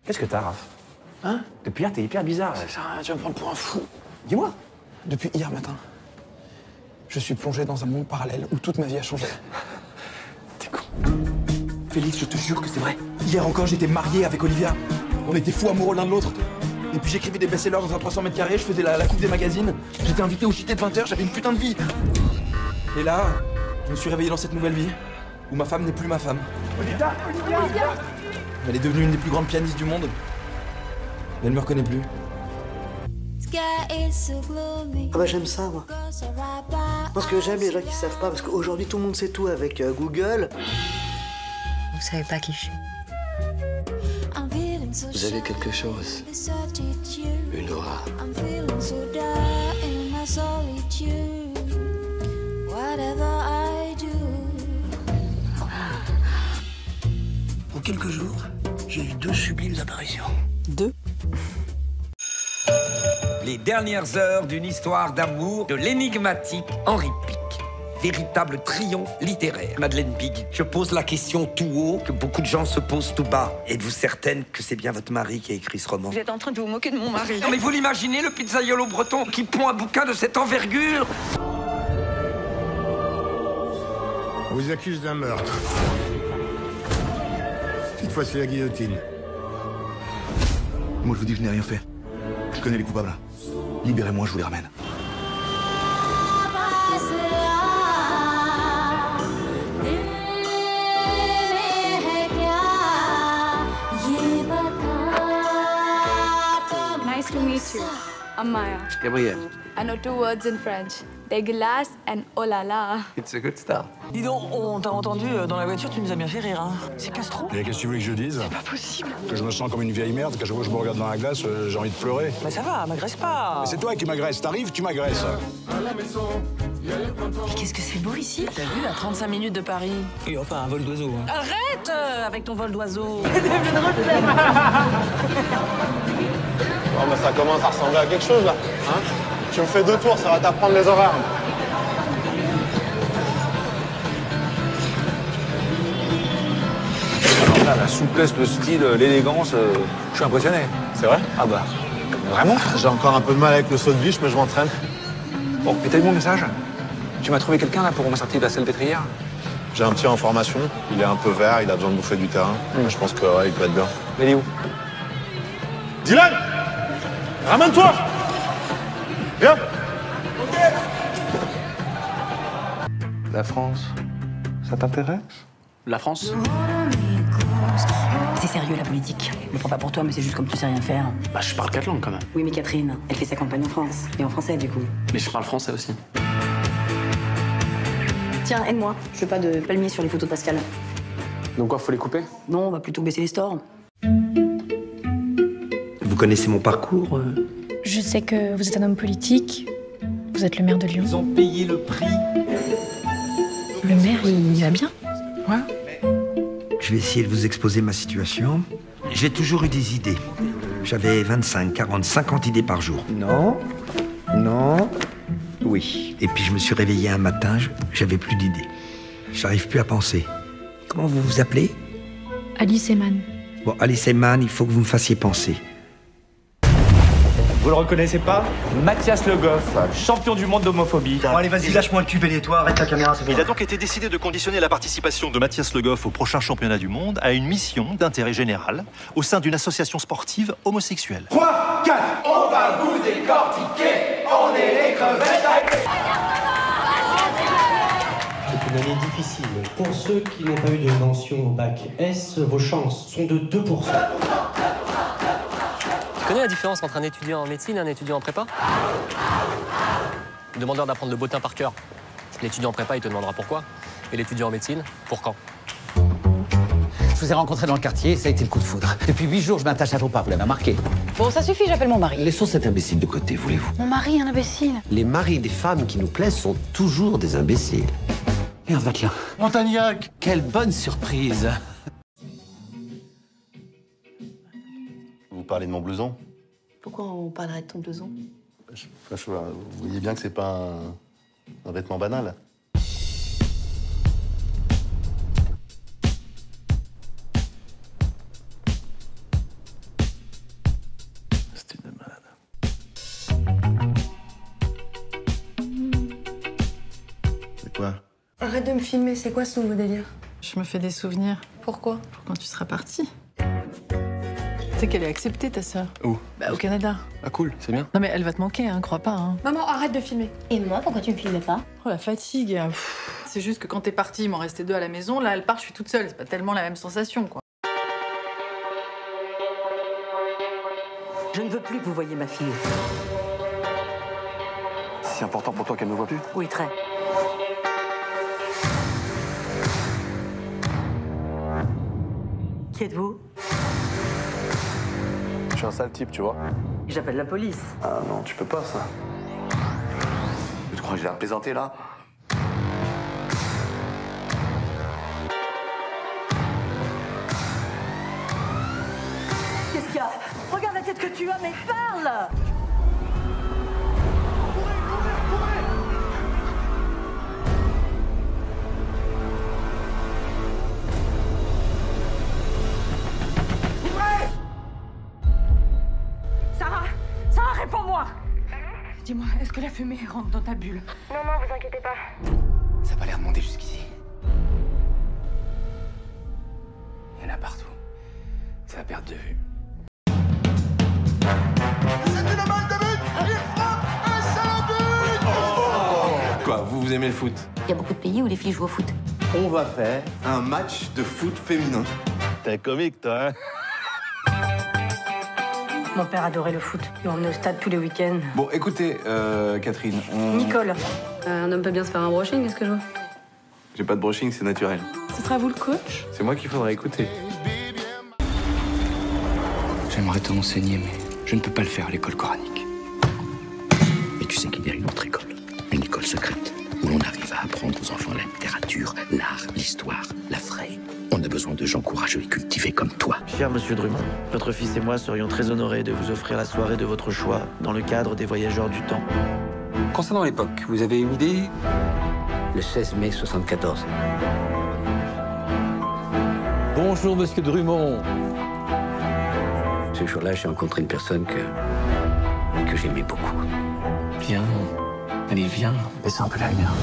Qu'est-ce que t'as, Raph? Hein? Depuis hier, t'es hyper bizarre. Ça sert à rien, tu vas me prendre pour un fou. Dis-moi. Depuis hier matin, je suis plongé dans un monde parallèle où toute ma vie a changé. T'es con. Félix, je te jure que c'est vrai. Hier encore, j'étais marié avec Olivia. On était fous amoureux l'un de l'autre. Et puis j'écrivais des best-sellers dans un 300 mètres carrés, je faisais la coupe des magazines. J'étais invité au JT de 20h, j'avais une putain de vie. Et là, je me suis réveillé dans cette nouvelle vie, où ma femme n'est plus ma femme. Olivia! Elle est devenue une des plus grandes pianistes du monde. Mais elle me reconnaît plus. Ah bah j'aime ça, moi. Parce que j'aime les gens qui savent pas, parce qu'aujourd'hui tout le monde sait tout avec Google. Vous savez pas qui je suis. Vous avez quelque chose. Une aura. En quelques jours, j'ai eu 2 sublimes apparitions. 2? Les dernières heures d'une histoire d'amour de l'énigmatique Henri Pic. Véritable triomphe littéraire. Madeleine Big, je pose la question tout haut que beaucoup de gens se posent tout bas. Êtes-vous certaine que c'est bien votre mari qui a écrit ce roman? Vous êtes en train de vous moquer de mon mari. Non mais vous l'imaginez, le pizzaiolo breton qui pond un bouquin de cette envergure? On vous accuse d'un meurtre. Cette fois, c'est la guillotine. Moi, je vous dis que je n'ai rien fait. Je connais les coupables. Libérez-moi, je vous les ramène. Nice to meet you. I'm Maya. Gabriel. I know 2 words in French. Dégueulasse and oh là là. It's a good start. Dis donc, on t'a entendu dans la voiture, tu nous as bien fait rire, hein. C'est Castro? Et qu'est-ce que tu veux que je dise? C'est pas possible. Que je me sens comme une vieille merde, qu'à chaque fois que je me regarde dans la glace, j'ai envie de pleurer. Mais ça va, m'agresse pas. Mais c'est toi qui m'agresses. T'arrives, tu m'agresses. Mais qu'est-ce que c'est beau ici? T'as vu, à 35 minutes de Paris? Et enfin, un vol d'oiseau, hein. Arrête avec ton vol d'oiseau. Oh, mais ça commence à ressembler à quelque chose, là. Hein? Tu me fais 2 tours, ça va t'apprendre les horaires. Là, la souplesse, le style, l'élégance, je suis impressionné. C'est vrai? Ah bah, vraiment? J'ai encore un peu de mal avec le saut de biche, mais je m'entraîne. Bon, et t'as eu mon message? Tu m'as trouvé quelqu'un, là, pour me sortir de la salpêtrière? J'ai un petit en formation, il est un peu vert, il a besoin de bouffer du terrain. Je pense que, ouais, il peut être bien. Mais il est où? Dylan! Ramène-toi! Viens! La France, ça t'intéresse? La France? C'est sérieux la politique. Je le prends pas pour toi, mais c'est juste comme tu sais rien faire. Bah, je parle 4 langues quand même. Oui, mais Catherine, elle fait sa campagne en France. Et en français, du coup. Mais je parle français aussi. Tiens, aide-moi. Je veux pas de palmiers sur les photos de Pascal. Donc quoi, faut les couper? Non, on va plutôt baisser les stores. Vous connaissez mon parcours? Je sais que vous êtes un homme politique. Vous êtes le maire de Lyon. Ils ont payé le prix. Le maire, il va bien? Quoi? Je vais essayer de vous exposer ma situation. J'ai toujours eu des idées. J'avais 25, 40, 50 idées par jour. Non, non, oui. Et puis je me suis réveillé un matin, j'avais plus d'idées. J'arrive plus à penser. Comment vous vous appelez? Alice Eman. Bon, Alice Eman, il faut que vous me fassiez penser. Vous le reconnaissez pas? Mathias Le Goff, champion du monde d'homophobie. Bon allez vas-y, lâche-moi le cul, et toi, arrête ta caméra, c'est bon. Il a donc été décidé de conditionner la participation de Mathias Le Goff au prochain championnat du monde à une mission d'intérêt général au sein d'une association sportive homosexuelle. 3, 4, on va vous décortiquer, on est les crevettes. C'est une année difficile. Pour ceux qui n'ont pas eu de mention au bac S, vos chances sont de 2%. Tu connais la différence entre un étudiant en médecine et un étudiant en prépa? Le demandeur d'apprendre le bottin par cœur. L'étudiant en prépa, il te demandera pourquoi. Et l'étudiant en médecine, pour quand. Je vous ai rencontré dans le quartier, ça a été le coup de foudre. Depuis 8 jours, je m'attache à vos pas, vous l'avez remarqué. Bon, ça suffit, j'appelle mon mari. Laissons cet imbécile de côté, voulez-vous? Mon mari, un imbécile. Les maris des femmes qui nous plaisent sont toujours des imbéciles. Merde, va là. Montagnac! Quelle bonne surprise. Vous parlez de mon blouson? Pourquoi on parlerait de ton blouson? Vous voyez bien que c'est pas un vêtement banal. arrête de me filmer, c'est quoi ce nouveau délire? Je me fais des souvenirs. Pourquoi? Pour quand tu seras partie. Tu sais qu'elle est acceptée, ta sœur. Où? Bah, au Canada. Ah cool, c'est bien. Non mais elle va te manquer, hein, crois pas. Hein. Maman, arrête de filmer. Et moi, pourquoi tu me filmais pas? Oh, la fatigue. C'est juste que quand t'es partie, il m'en restait 2 à la maison. Là, elle part, je suis toute seule. C'est pas tellement la même sensation, quoi. Je ne veux plus que vous voyiez ma fille. C'est si important pour toi qu'elle ne me voit plus? Oui, très. Qui êtes-vous? Je suis un sale type, tu vois. J'appelle la police. Ah non, tu peux pas, ça. Tu crois que j'ai l'air de plaisanter, là? Qu'est-ce qu'il y a? Regarde la tête que tu as, mais parle! Sarah, réponds-moi! Dis-moi, est-ce que la fumée rentre dans ta bulle? Non, vous inquiétez pas. Ça a pas l'air de monter jusqu'ici. Il y en a partout. C'est à perte de vue. C'est une balle de but! Il frappe et c'est le but! Quoi, vous aimez le foot? Il y a beaucoup de pays où les filles jouent au foot. On va faire un match de foot féminin. T'es comique, toi, hein? Mon père adorait le foot. Il m'emmenait au stade tous les week-ends. Bon, écoutez, Catherine, Nicole. Un homme peut bien se faire un brushing, est-ce que je vois? J'ai pas de brushing, c'est naturel. Ce sera vous le coach? C'est moi qu'il faudrait écouter. J'aimerais te renseigner, mais je ne peux pas le faire à l'école coranique. Et tu sais qu'il y a une autre école, une école secrète, où l'on arrive à apprendre aux enfants la littérature, l'art, l'histoire, la vraie. On a besoin de gens courageux et cultivés comme toi. Cher Monsieur Drummond, votre fils et moi serions très honorés de vous offrir la soirée de votre choix dans le cadre des Voyageurs du Temps. Concernant l'époque, vous avez une idée? Le 16 mai 74. Bonjour, Monsieur Drummond. Ce jour-là, j'ai rencontré une personne que j'aimais beaucoup. Viens. Allez, viens. Baisse un peu la lumière.